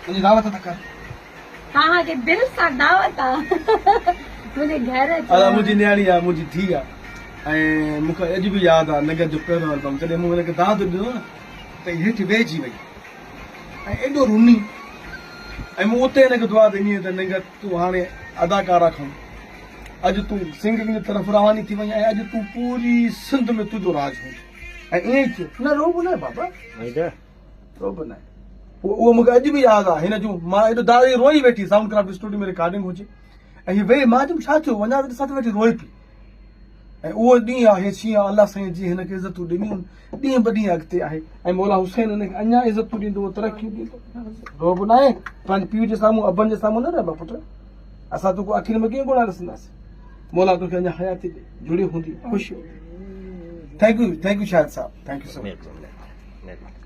मुझे दावत था कर हाँ के दिल सां दावत आ मुझे घर अला मुझी न्याणी आ मुझी थी आ ऐं मूंखे अॼु बि यादि आहे नगर जो पहिरियों एल्बम जॾहिं मूं हुनखे दाद ॾिनो न त हेठि वेहिजी वई ऐं एॾो रुनी ऐं मूं उते हिनखे दुआ ॾिनी त नगर तूं हाणे अदाकारा खण अॼु तूं सिंगिंग जी तरफ़ रवानी थी वई ऐं अॼु तूं पूरी सिंध में तुंहिंजो राज हो ऐं ईअं ई थियो न रोब न आहे बाबा रोब न आहे उहो मूंखे अॼु बि यादि आहे हिन जूं मां एॾो दादी रोई वेठी साउंड क्राफ्ट स्टूडियो में रिकॉर्डिंग हुजे ऐं हीअ वेही मां चयुमि छा थियो वञा त ॾिसां त वेठी रोए पई ऐं उहो ॾींहुं आहे हीअं अलाह साईं जी हिनखे इज़तूं ॾिनियूं ॾींहं ब ॾींहं अॻिते आहे ऐं मौला हुसैन हिनखे अञा इज़तूं ॾींदो तरक़ियूं ॾींदो रोब न आहे पंहिंजे पीउ जे साम्हूं अबनि जे साम्हूं न रहबा पुट असां तोखे आख़िर में कीअं गुणा ॾिसंदासीं मौला तोखे अञा हयाती ॾे जुड़ी हूंदी ख़ुशि थैंक यू शाहिद साहब थैंक यू सो मच